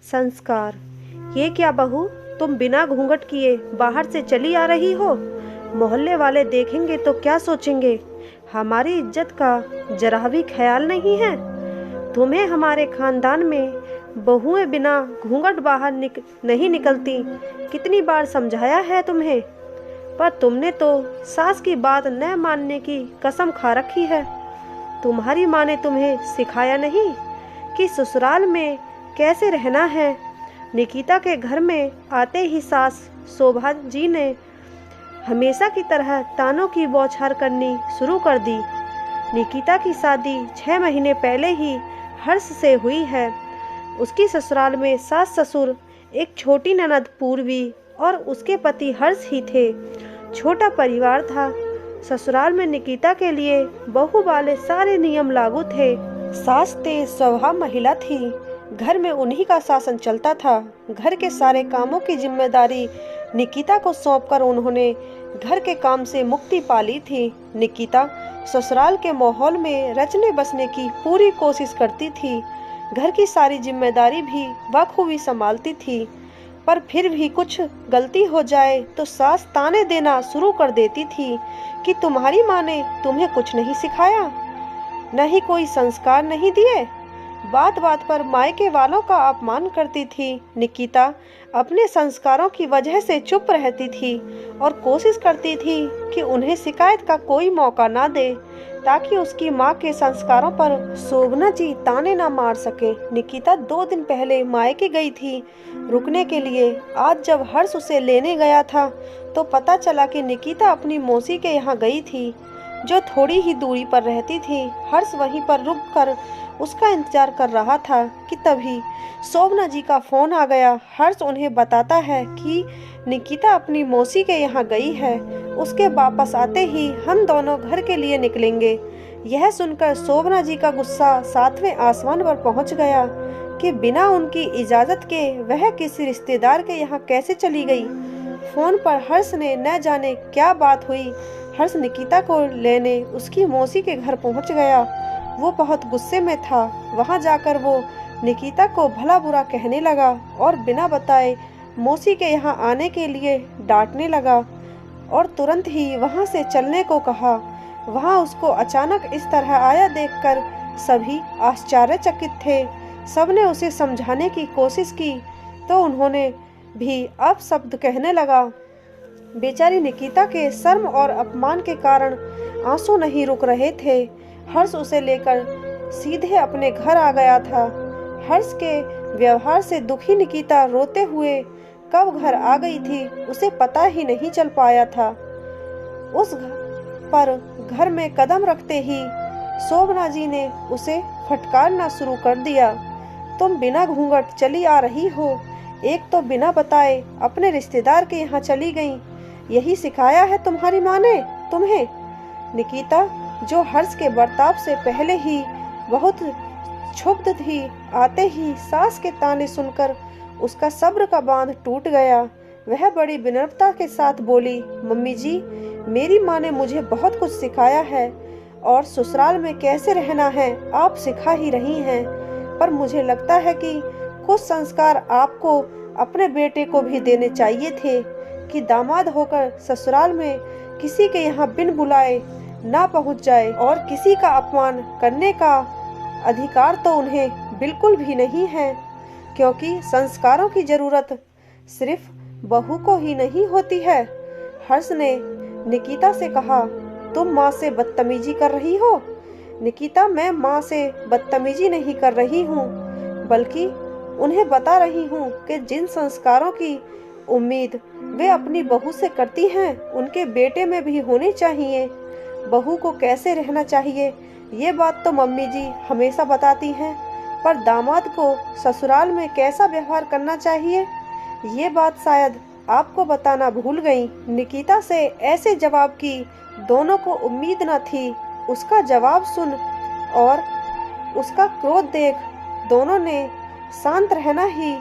संस्कार। ये क्या बहू, तुम बिना घूंघट किए बाहर से चली आ रही हो? मोहल्ले वाले देखेंगे तो क्या सोचेंगे? हमारी इज्जत का जरा भी ख्याल नहीं है? तुम्हें हमारे खानदान में बहुएं बिना घूंघट बाहर नहीं निकलती। कितनी बार समझाया है तुम्हें, पर तुमने तो सास की बात न मानने की कसम खा रखी है। तुम्हारी माँ ने तुम्हें सिखाया नहीं कि ससुराल में कैसे रहना है? निकिता के घर में आते ही सास शोभा जी ने हमेशा की तरह तानों की बौछार करनी शुरू कर दी। निकिता की शादी 6 महीने पहले ही हर्ष से हुई है। उसकी ससुराल में सास ससुर, एक छोटी ननद पूर्वी और उसके पति हर्ष ही थे। छोटा परिवार था। ससुराल में निकिता के लिए बहू वाले सारे नियम लागू थे। सास तेज स्वभाव महिला थी। घर में उन्हीं का शासन चलता था। घर के सारे कामों की जिम्मेदारी निकिता को सौंपकर उन्होंने घर के काम से मुक्ति पा ली थी। निकिता ससुराल के माहौल में रचने बसने की पूरी कोशिश करती थी। घर की सारी जिम्मेदारी भी बखूबी संभालती थी, पर फिर भी कुछ गलती हो जाए तो सास ताने देना शुरू कर देती थी कि तुम्हारी माँ ने तुम्हें कुछ नहीं सिखाया, नहीं कोई संस्कार नहीं दिए। बात बात पर मायके वालों का अपमान करती थी। निकिता अपने संस्कारों की वजह से चुप रहती थी और कोशिश करती थी कि उन्हें शिकायत का कोई मौका ना दे, ताकि उसकी माँ के संस्कारों पर शोभना जी ताने ना मार सके। निकिता 2 दिन पहले मायके गई थी रुकने के लिए। आज जब हर्ष उसे लेने गया था तो पता चला कि निकिता अपनी मौसी के यहाँ गई थी, जो थोड़ी ही दूरी पर रहती थी। हर्ष वहीं पर रुककर उसका इंतजार कर रहा था कि तभी शोभना जी का फोन आ गया। हर्ष उन्हें बताता है कि निकिता अपनी मौसी के यहाँ गई है। उसके वापस आते ही हम दोनों घर के लिए निकलेंगे। यह सुनकर शोभना जी का गुस्सा 7वें आसमान पर पहुंच गया कि बिना उनकी इजाजत के वह किसी रिश्तेदार के यहाँ कैसे चली गई। फोन पर हर्ष ने न जाने क्या बात हुई। हर्ष निकिता को लेने उसकी मौसी के घर पहुंच गया। वो बहुत गुस्से में था। वहां जाकर वो निकिता को भला बुरा कहने लगा और बिना बताए मौसी के यहाँ आने के लिए डांटने लगा और तुरंत ही वहां से चलने को कहा। वहां उसको अचानक इस तरह आया देखकर सभी आश्चर्यचकित थे। सबने उसे समझाने की कोशिश की तो उन्होंने भी अपशब्द कहने लगा। बेचारी निकिता के शर्म और अपमान के कारण आंसू नहीं रुक रहे थे। हर्ष उसे लेकर सीधे अपने घर आ गया था। हर्ष के व्यवहार से दुखी निकिता रोते हुए कब घर आ गई थी उसे पता ही नहीं चल पाया था। उस पर घर में कदम रखते ही शोभना जी ने उसे फटकारना शुरू कर दिया। तुम बिना घूंघट चली आ रही हो, एक तो बिना बताए अपने रिश्तेदार के यहाँ चली गई। यही सिखाया है तुम्हारी माँ ने तुम्हें? निकिता, जो हर्ष के बर्ताव से पहले ही बहुत क्षुब्ध थी, आते ही सास के ताने सुनकर उसका सब्र का बांध टूट गया। वह बड़ी विनम्रता के साथ बोली, मम्मी जी, मेरी माँ ने मुझे बहुत कुछ सिखाया है और ससुराल में कैसे रहना है आप सिखा ही रही हैं, पर मुझे लगता है कि कुछ संस्कार आपको अपने बेटे को भी देने चाहिए थे कि दामाद होकर ससुराल में किसी के यहाँ बिन बुलाए ना पहुँच जाए और किसी का अपमान करने का अधिकार तो उन्हें बिल्कुल भी नहीं है, क्योंकि संस्कारों की जरूरत सिर्फ बहू को ही नहीं होती है। हर्ष ने निकिता से कहा, तुम माँ से बदतमीजी कर रही हो? निकिता, मैं माँ से बदतमीजी नहीं कर रही हूँ, बल्कि उन्हें बता रही हूँ कि जिन संस्कारों की उम्मीद वे अपनी बहू से करती हैं उनके बेटे में भी होने चाहिए। बहू को कैसे रहना चाहिए ये बात तो मम्मी जी हमेशा बताती हैं, पर दामाद को ससुराल में कैसा व्यवहार करना चाहिए ये बात शायद आपको बताना भूल गई। निकिता से ऐसे जवाब की दोनों को उम्मीद न थी। उसका जवाब सुन और उसका क्रोध देख दोनों ने शांत रहना ही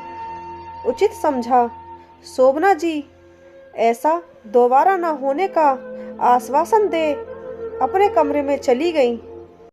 उचित समझा। शोभना जी ऐसा दोबारा न होने का आश्वासन दे अपने कमरे में चली गई।